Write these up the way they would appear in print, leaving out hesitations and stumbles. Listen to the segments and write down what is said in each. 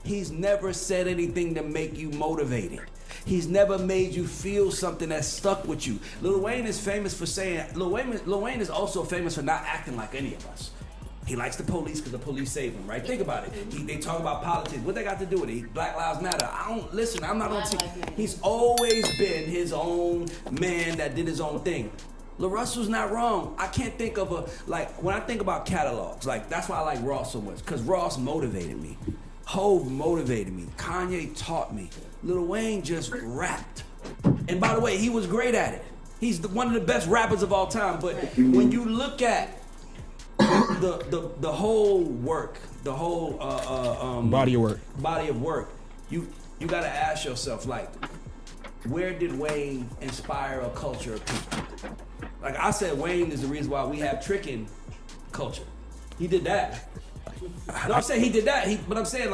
He's never said anything to make you motivated. He's never made you feel something that stuck with you. Lil Wayne is famous for saying, Lil Wayne is also famous for not acting like any of us. He likes the police because the police save him, right? Think about it. They talk about politics. What they got to do with it? Black Lives Matter. I'm not on team. He's always been his own man that did his own thing. Lil Russell's not wrong. I can't think of when I think about catalogs, that's why I like Ross so much, because Ross motivated me. Hov motivated me. Kanye taught me. Lil Wayne just rapped. And by the way, he was great at it. He's one of the best rappers of all time. But when you look at the whole work, the whole body of work, you gotta ask yourself, where did Wayne inspire a culture of people? Like I said, Wayne is the reason why we have tricking culture. He did that. No, I'm saying he did that. But I'm saying,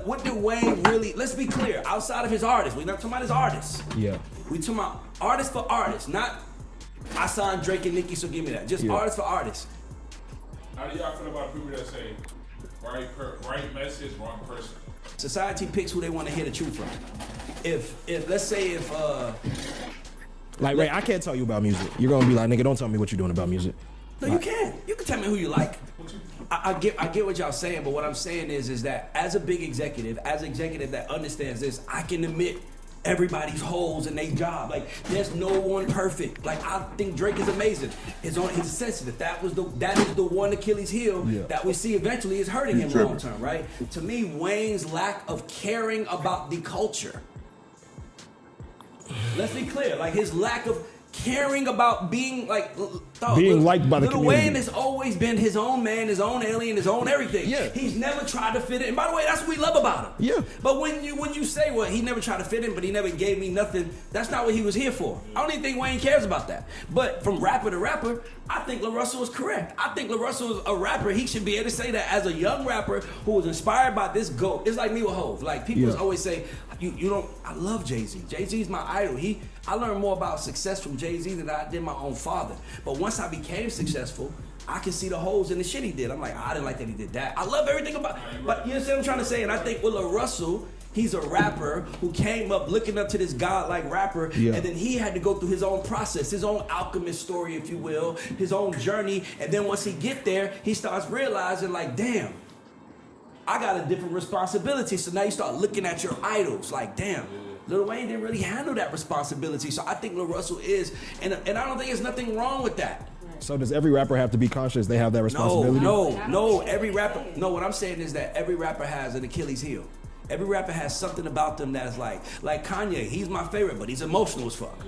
what did Wayne really? Let's be clear. Outside of his artists, we're not talking about his artists. Yeah. We talking about artist for artist, not I signed Drake and Nicki, so give me that. Just artist for artist. How do y'all feel about people that say right message, wrong person? Society picks who they want to hear the truth from. If let's say Ray, I can't tell you about music. You're gonna be like, nigga, don't tell me what you're doing about music. No, you can. You can tell me who you like. I get what y'all saying, but what I'm saying is that as a big executive, that understands this, I can admit everybody's holes in their job. There's no one perfect. I think Drake is amazing. He's sensitive. That is the one Achilles heel that we see eventually is hurting him long term, right? To me, Wayne's lack of caring about the culture. Let's be clear. His lack of caring about being liked by the community. Lil Wayne has always been his own man, his own alien, his own everything. Yeah. He's never tried to fit in. And by the way, that's what we love about him. Yeah. But when you say, well, he never tried to fit in, but he never gave me nothing, that's not what he was here for. I don't even think Wayne cares about that. But from rapper to rapper, I think Lil Russell is correct. I think Lil Russell is a rapper. He should be able to say that as a young rapper who was inspired by this GOAT. It's like me with Hov. People always say, you don't. I love Jay-Z. Jay-Z's my idol. I learned more about success from Jay-Z than I did my own father. But once I became successful, I can see the holes in the shit he did. I'm like, I didn't like that he did that. I love everything about it. But you understand what I'm trying to say? And I think with Lil Russell, he's a rapper who came up looking up to this godlike rapper, and then he had to go through his own process, his own alchemist story, if you will, his own journey. And then once he get there, he starts realizing, damn, I got a different responsibility. So now you start looking at your idols, damn. Lil Wayne didn't really handle that responsibility. So I think Lil Russell is, and I don't think there's nothing wrong with that. So does every rapper have to be conscious they have that responsibility? No, every rapper, no, what I'm saying is that every rapper has an Achilles heel. Every rapper has something about them that's like Kanye, he's my favorite, but he's emotional as fuck.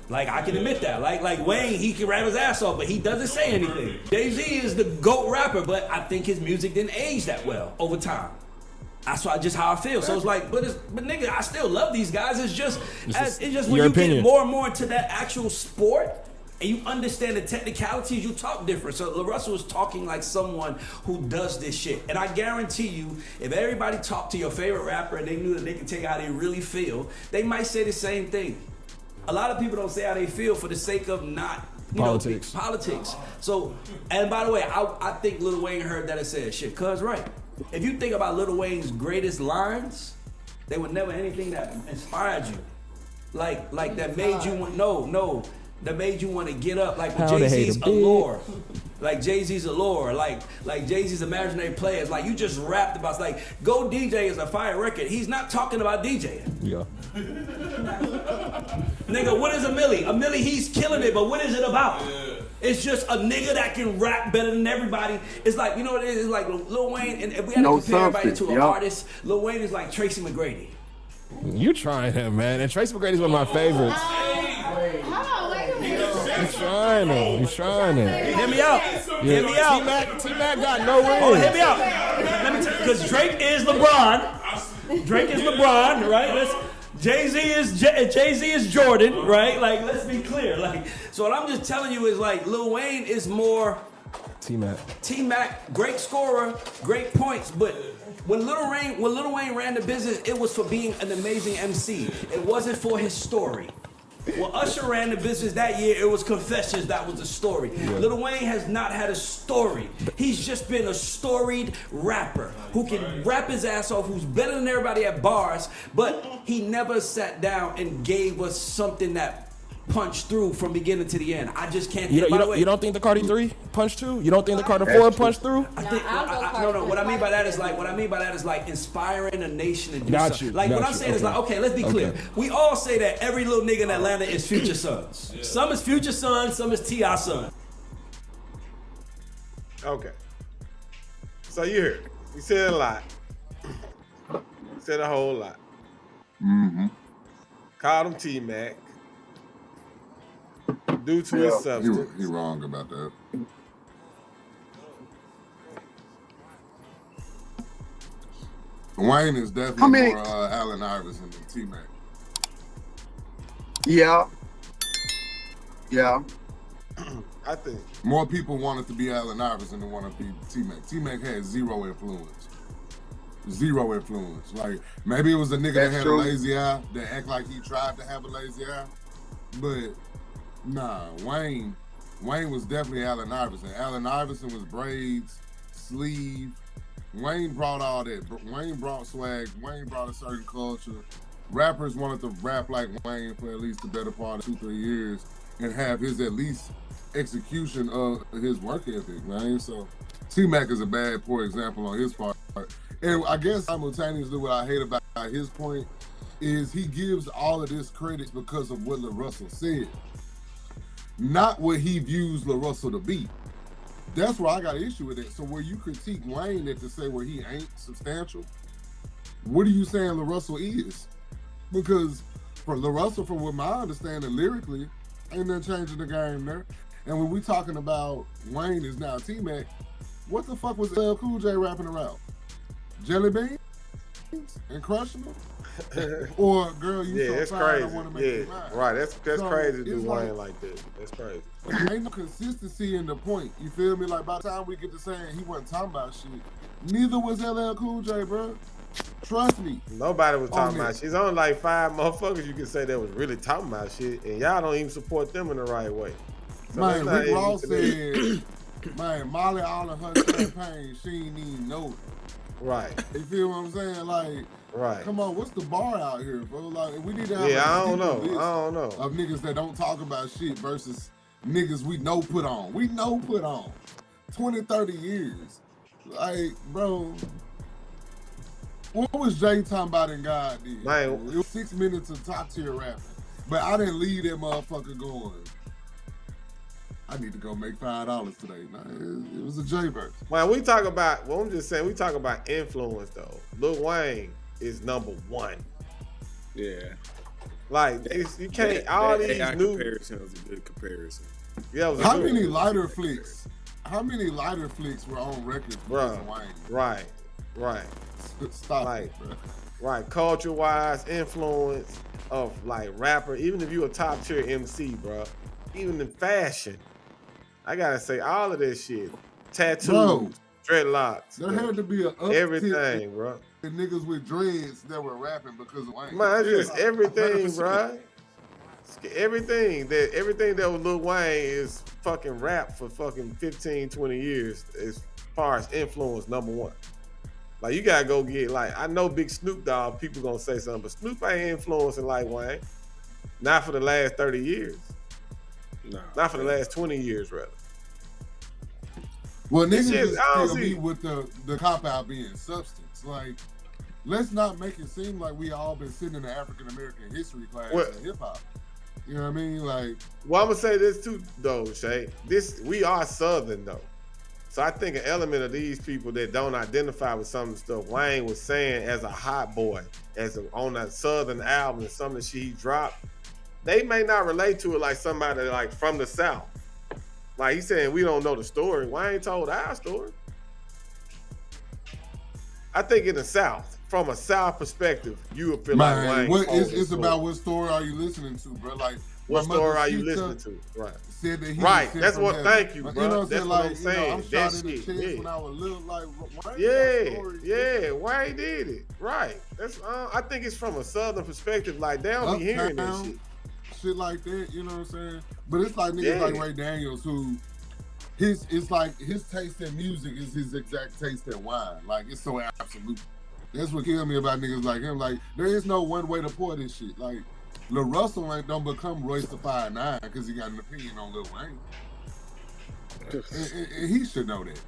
I can admit that. Like Wayne, he can rap his ass off, but he doesn't say anything. Jay-Z is the GOAT rapper, but I think his music didn't age that well over time. That's just how I feel. So it's but nigga, I still love these guys. It's just when you get more and more into that actual sport and you understand the technicalities, you talk different. So Lil Russell is talking like someone who does this shit. And I guarantee you, if everybody talked to your favorite rapper and they knew that they could tell you how they really feel, they might say the same thing. A lot of people don't say how they feel for the sake of not politics. So, and by the way, I think Lil Wayne heard that and said, shit, cuz right. If you think about Lil Wayne's greatest lines, they were never anything that inspired you. Like that made you want, that made you want to get up, like Jay-Z's Allure. Like Jay-Z's Allure, like Jay-Z's Imaginary Players. You just rapped about, Go DJ is a fire record. He's not talking about DJing. Yeah. Nigga, what is a Millie? A Millie, he's killing it, but what is it about? Yeah. It's just a nigga that can rap better than everybody. It's you know what it is? It's like Lil Wayne, and if we had to compare everybody to an artist, Lil Wayne is like Tracy Mcgrady. You trying him, man. And Tracy McGrady's one of my favorites. He's trying him. Hear me out. Hear me out. T-Mac got no wins. Oh, hear me out. Let me tell you, because Drake is LeBron. Drake is LeBron, right? Jay-Z is Jordan, right? Let's be clear. So what I'm just telling you is Lil Wayne is more T-Mac, great scorer, great points, but when Lil Wayne ran the business, it was for being an amazing MC. It wasn't for his story. Well, Usher ran the business that year. It was Confessions. That was the story. Yeah. Lil Wayne has not had a story. He's just been a storied rapper who can rap his ass off, who's better than everybody at bars, but he never sat down and gave us something that punched through from beginning to the end. I just can't. You don't think the Cardi 3 punched through? You don't think the Cardi 4 punched through? No. What I mean by that is like inspiring a nation to do something. Like what I'm saying is like, okay, let's be clear. We all say that every little nigga in Atlanta is Future Sons. Yeah. Some is Future Sons, some is T.I. son. Okay. So you heard. You said a lot. You said a whole lot. Mm-hmm. Called him T-Mac. Due to his substance. He wrong about that. Wayne is definitely more Allen Iverson than T-Mac. Yeah. I think more people wanted to be Allen Iverson than wanted to be T-Mac. T-Mac had zero influence. Like, maybe it was a nigga that had a lazy eye that act like he tried to have a lazy eye. But nah, Wayne was definitely Allen Iverson. Allen Iverson was braids, sleeve. Wayne brought all that. Wayne brought swag. Wayne brought a certain culture. Rappers wanted to rap like Wayne for at least the better part of 2-3 years and have his at least execution of his work ethic, man. So T-Mac is a bad, poor example on his part. And I guess simultaneously what I hate about his point is he gives all of this credit because of what Lil Russell said, not what he views Lil Russell to be. That's where I got an issue with it. So where you critique Wayne at to say where he ain't substantial, what are you saying Lil Russell is? Because for Lil Russell, from what my understanding lyrically, ain't nothing changing the game there. And when we talking about Wayne is now T-Mac, what the fuck was LL Cool J rapping around? Jelly beans and crushing them? Or girl, you so fine, I want to make you mine. Right, that's so crazy to do Wayne like that. That's crazy. Ain't no consistency in the point. You feel me? Like by the time we get to saying he wasn't talking about shit, neither was LL Cool J, bro. Trust me. Nobody was talking about shit. There's only like 5 motherfuckers you can say that was really talking about shit, and y'all don't even support them in the right way. So man, Rick Ross said, man, Molly all of her champagne, she ain't even know it. Right. You feel what I'm saying? Like, right. Come on, what's the bar out here, bro? Like, we need to have I don't know. Of niggas that don't talk about shit versus niggas we know put on. 20, 30 years. Like, bro, what was Jay talking about in God did? Man, it was 6 minutes of top tier rapping. But I didn't leave that motherfucker going, I need to go make $5 today. Nah, it was a J verse. Well, we talk about, I'm just saying, we talk about influence though. Lil Wayne is number 1. Yeah. Like, you can't, all these new. Comparison was a good comparison. Yeah, How many lighter flicks were on records because of Wayne? Right. Stop like, it, bro. Right, culture-wise, influence of like rapper, even if you a top tier MC, bro, even in fashion, I gotta say all of this shit, tattoos, dreadlocks, there had to be everything, bro. The niggas with dreads that were rapping because of Wayne. Man, it's just everything, bro. Everything that was Lil Wayne is fucking rap for fucking 15, 20 years as far as influence, number 1. Like, you gotta go get, like, I know Big Snoop Dogg, people gonna say something, but Snoop ain't influencing like Wayne. Not for the last 30 years. No. Not for the last 20 years, rather. Well, niggas just kill me with the cop-out being substance. Like, let's not make it seem like we all been sitting in the African-American history class in hip-hop. You know what I mean? Like, well, I'm gonna say this too, though, Shay. We are Southern, though. So I think an element of these people that don't identify with some of the stuff Wayne was saying as a hot boy, on that Southern album and some of the shit he dropped, they may not relate to it like somebody like from the South. Like he's saying, we don't know the story. Wayne told our story. I think in the South, from a South perspective, you would feel like Wayne. It's about what story are you listening to, bro? Like, what story are you listening to? Right. Said that he that's what. Heaven. Thank you, bro. You know, that's what I'm saying. I'm shot in the chest when I was little. Like, Wayne did it. Right. That's. I think it's from a Southern perspective. Like they don't be hearing that shit. shit like that. You know what I'm saying? But it's like niggas like Ray Daniels who it's like his taste in music is his exact taste in wine. Like it's so absolute. That's what kills me about niggas like him. Like there is no one way to pour this shit. Like Lil Russell don't become Royce the 5'9" because he got an opinion on Lil Wayne. and he should know that.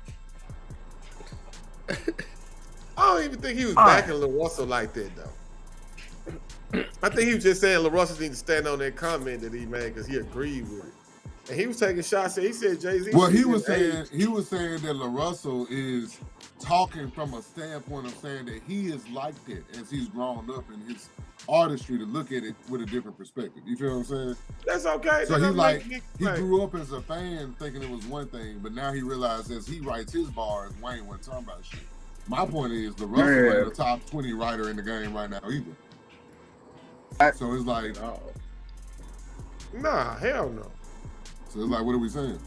I don't even think he was backing Lil Russell like that though. I think he was just saying Lil Russell need to stand on that comment that he made because he agreed with it. And he was taking shots. He said Jay-Z. Well, he was saying that Lil Russell is talking from a standpoint of saying that he is like that as he's grown up in his artistry to look at it with a different perspective. You feel what I'm saying? That's okay. So he grew up as a fan thinking it was one thing, but now he realized as he writes his bars, Wayne wasn't talking about shit. My point is Lil Russell ain't a top 20 writer in the game right now either. So it's like, nah, hell no. So it's like, what are we saying?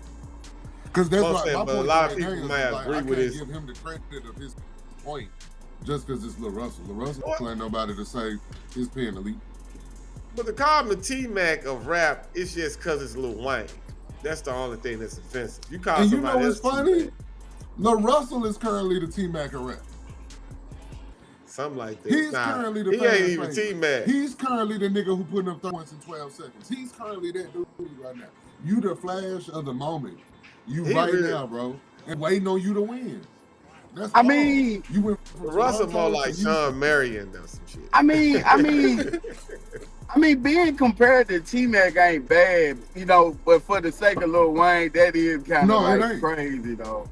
Because that's why my point. A lot of people might agree with this. I can't give him the credit of his point just because it's Lil Russell. Lil Russell ain't nobody to say his pen elite. But to call him the T-Mac of rap, it's just because it's Lil Wayne. That's the only thing that's offensive. You call somebody you know what's funny? T-Mac. Lil Russell is currently the T-Mac of rap. Something like that. He's currently the he ain't even T-Mac. He's currently the nigga who putting up 30 points in 12 seconds. He's currently that dude right now. You the flash of the moment. You now, bro. And waiting on you to win. That's I mean, you went from Russell more like Sean Marion or some shit. I mean, being compared to T-Mac ain't bad, you know, but for the sake of Lil Wayne, that is kind of crazy, though.